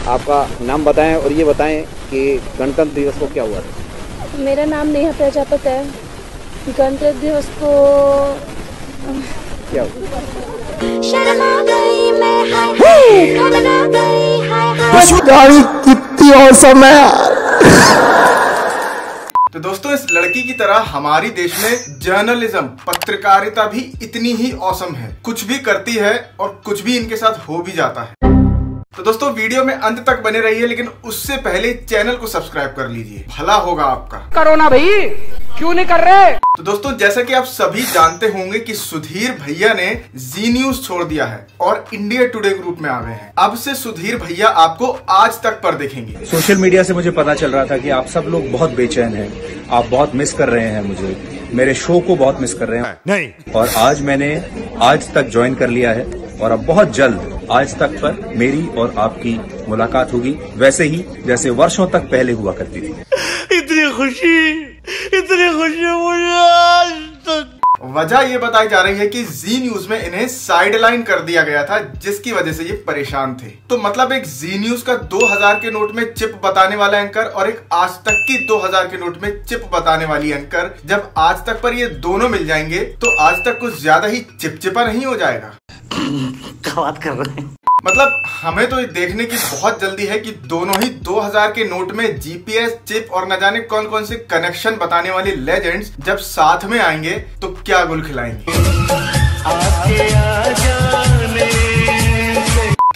आपका नाम बताएं और ये बताएं कि गणतंत्र दिवस को क्या हुआ था। मेरा नाम नेहा प्रजापति है। गणतंत्र दिवस को क्या हुआ? गाड़ी कितनी औसम है। तो दोस्तों, इस लड़की की तरह हमारी देश में जर्नलिज्म, पत्रकारिता भी इतनी ही औसम है। कुछ भी करती है और कुछ भी इनके साथ हो भी जाता है। तो दोस्तों, वीडियो में अंत तक बने रहिए, लेकिन उससे पहले चैनल को सब्सक्राइब कर लीजिए, भला होगा आपका। करो ना भाई, क्यों नहीं कर रहे? तो दोस्तों, जैसा कि आप सभी जानते होंगे कि सुधीर भैया ने जी न्यूज छोड़ दिया है और इंडिया टुडे ग्रुप में आ गए हैं। अब से सुधीर भैया आपको आज तक पर देखेंगे। सोशल मीडिया से मुझे पता चल रहा था कि आप सब लोग बहुत बेचैन हैं, आप बहुत मिस कर रहे हैं मुझे, मेरे शो को बहुत मिस कर रहे हैं। नहीं। और आज मैंने आज तक ज्वाइन कर लिया है और अब बहुत जल्द आज तक पर मेरी और आपकी मुलाकात होगी, वैसे ही जैसे वर्षों तक पहले हुआ करती थी। इतनी खुशी मुझे आज तक। वजह ये बताई जा रही है कि जी न्यूज में इन्हें साइडलाइन कर दिया गया था, जिसकी वजह से ये परेशान थे। तो मतलब एक जी न्यूज का 2000 के नोट में चिप बताने वाला एंकर और एक आज तक की 2000 के नोट में चिप बताने वाली एंकर, जब आज तक पर ये दोनों मिल जाएंगे तो आज तक कुछ ज्यादा ही चिपचिपा नहीं हो जाएगा? क्या बात कर रहे हैं? मतलब हमें तो ये देखने की बहुत जल्दी है कि दोनों ही 2000 के नोट में जीपीएस, चिप और न जाने कौन कौन से कनेक्शन बताने वाले लेजेंड्स जब साथ में आएंगे तो क्या गुल खिलाएंगे।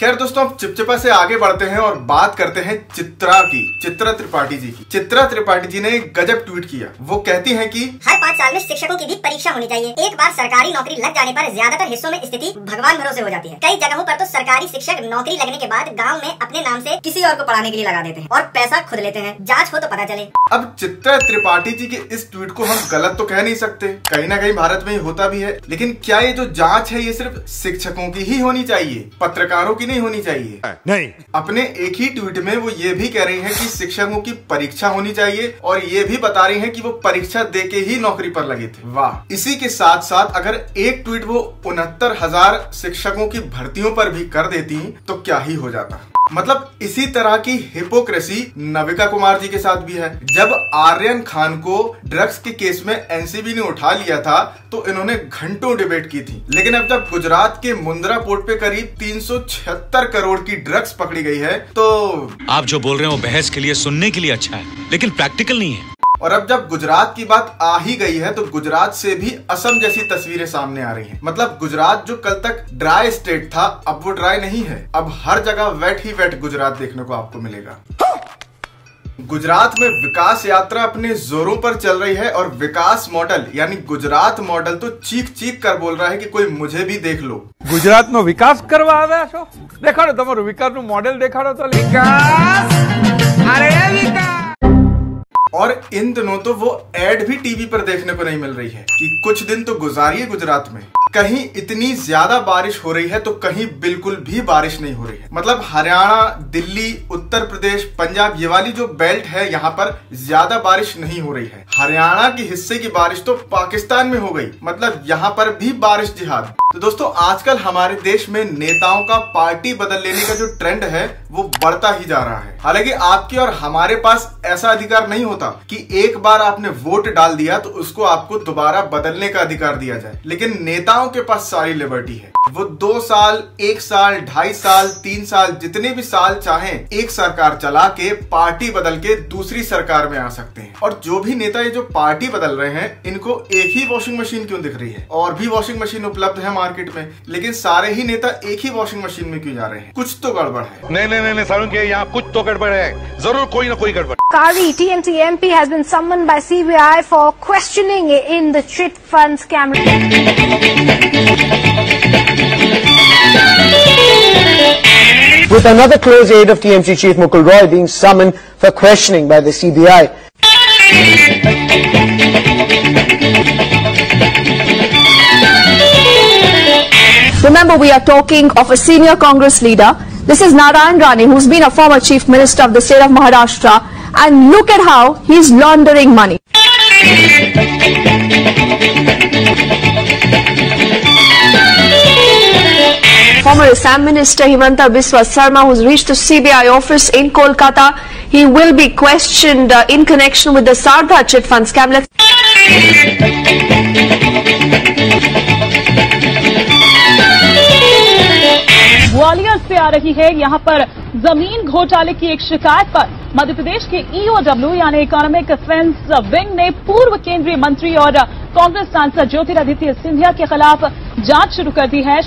खैर दोस्तों, अब चिपचिपा से आगे बढ़ते हैं और बात करते हैं चित्रा की, चित्रा त्रिपाठी जी की। चित्रा त्रिपाठी जी ने एक गजब ट्वीट किया। वो कहती हैं कि हर 5 साल में शिक्षकों की भी परीक्षा होनी चाहिए। एक बार सरकारी नौकरी लग जाने पर ज्यादातर हिस्सों में स्थिति भगवान भरोसे हो जाती है। कई जगहों पर तो सरकारी शिक्षक नौकरी लगने के बाद गाँव में अपने नाम से किसी और को पढ़ाने के लिए लगा देते हैं और पैसा खुद लेते हैं, जाँच हो तो पता चले। अब चित्रा त्रिपाठी जी के इस ट्वीट को हम गलत तो कह नहीं सकते, कहीं ना कहीं भारत में ही होता भी है। लेकिन क्या ये जो जाँच है ये सिर्फ शिक्षकों की ही होनी चाहिए, पत्रकारों की नहीं होनी चाहिए? नहीं। अपने एक ही ट्वीट में वो ये भी कह रही हैं कि शिक्षकों की परीक्षा होनी चाहिए और ये भी बता रही हैं कि वो परीक्षा देके ही नौकरी पर लगे थे। वाह। इसी के साथ साथ अगर एक ट्वीट वो 69,000 शिक्षकों की भर्तियों पर भी कर देती तो क्या ही हो जाता। मतलब इसी तरह की हिपोक्रेसी नविका कुमार जी के साथ भी है। जब आर्यन खान को ड्रग्स के केस में एनसीबी ने उठा लिया था तो इन्होंने घंटों डिबेट की थी, लेकिन अब जब गुजरात के मुंद्रा पोर्ट पे करीब 376 करोड़ की ड्रग्स पकड़ी गई है तो आप जो बोल रहे हो बहस के लिए, सुनने के लिए अच्छा है, लेकिन प्रैक्टिकल नहीं है। और अब जब गुजरात की बात आ ही गई है तो गुजरात से भी असम जैसी तस्वीरें सामने आ रही हैं। मतलब गुजरात जो कल तक ड्राई स्टेट था अब वो ड्राई नहीं है, अब हर जगह वेट ही वेट गुजरात देखने को आपको मिलेगा। गुजरात में विकास यात्रा अपने जोरों पर चल रही है और विकास मॉडल यानी गुजरात मॉडल तो चीख चीख कर बोल रहा है कि कोई मुझे भी देख लो। गुजरात नो विकास करवा આવ્યા છો? દેખાડો તમારું વિકાસનું મોડેલ દેખાડો તો। વિકાસ, અરે વિકાસ। और इन दिनों तो वो एड भी टीवी पर देखने को नहीं मिल रही है कि कुछ दिन तो गुजारिए गुजरात में। कहीं इतनी ज्यादा बारिश हो रही है तो कहीं बिल्कुल भी बारिश नहीं हो रही है। मतलब हरियाणा, दिल्ली, उत्तर प्रदेश, पंजाब, ये वाली जो बेल्ट है यहाँ पर ज्यादा बारिश नहीं हो रही है। हरियाणा के हिस्से की बारिश तो पाकिस्तान में हो गई। मतलब यहाँ पर भी बारिश जिहाद। तो दोस्तों, आजकल हमारे देश में नेताओं का पार्टी बदल लेने का जो ट्रेंड है वो बढ़ता ही जा रहा है। हालांकि आपके और हमारे पास ऐसा अधिकार नहीं होता कि एक बार आपने वोट डाल दिया तो उसको आपको दोबारा बदलने का अधिकार दिया जाए, लेकिन नेताओं के पास सारी लिबर्टी है। वो 2 साल, 1 साल, 2.5 साल, 3 साल, जितने भी साल चाहें एक सरकार चला के पार्टी बदल के दूसरी सरकार में आ सकते हैं। और जो भी नेता ये जो पार्टी बदल रहे हैं इनको एक ही वॉशिंग मशीन क्यों दिख रही है? और भी वॉशिंग मशीन उपलब्ध है मार्केट में, लेकिन सारे ही नेता एक ही वॉशिंग मशीन में क्यों जा रहे हैं? कुछ तो गड़बड़ है। नहीं सारुण के यहाँ कुछ तो गड़बड़ है, जरूर कोई ना कोई गड़बड़। Kari, TMT MP, has been summoned by CBI for questioning in the chit fund scam. With another close aide of TMC chief Mukul Roy being summoned for questioning by the CBI. Remember, we are talking of a senior Congress leader. This is Narayan Rane, who's been a former chief minister of the state of Maharashtra, and look at how he's laundering money. former Assam Minister Himanta Biswa Sarma, who's reached the CBI office in Kolkata. He will be questioned in connection with the Sardha chit fund scam. Gwalior से आ रही है यहां पर जमीन घोटाले की एक शिकायत पर मध्य प्रदेश के EOW यानी इकोनॉमिक अफेंस विंग ने पूर्व केंद्रीय मंत्री और कांग्रेस सांसद ज्योतिरादित्य सिंधिया के खिलाफ जांच शुरू कर दी है।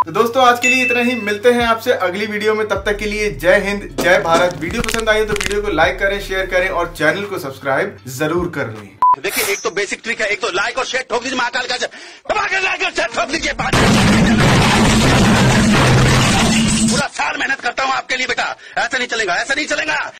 तो दोस्तों आज के लिए इतना ही, मिलते हैं आपसे अगली वीडियो में। तब तक के लिए जय हिंद, जय भारत। वीडियो पसंद आई तो वीडियो को लाइक करें, शेयर करें और चैनल को सब्सक्राइब जरूर कर लें। देखिए, एक तो बेसिक ट्रिक है, एक तो लाइक और शेयर ठोक दीजिए, महाकाल का लाइक और शेयर ठोक दीजिए। पूरा साल मेहनत करता हूँ आपके लिए बेटा, ऐसा नहीं चलेगा, ऐसा नहीं चलेगा।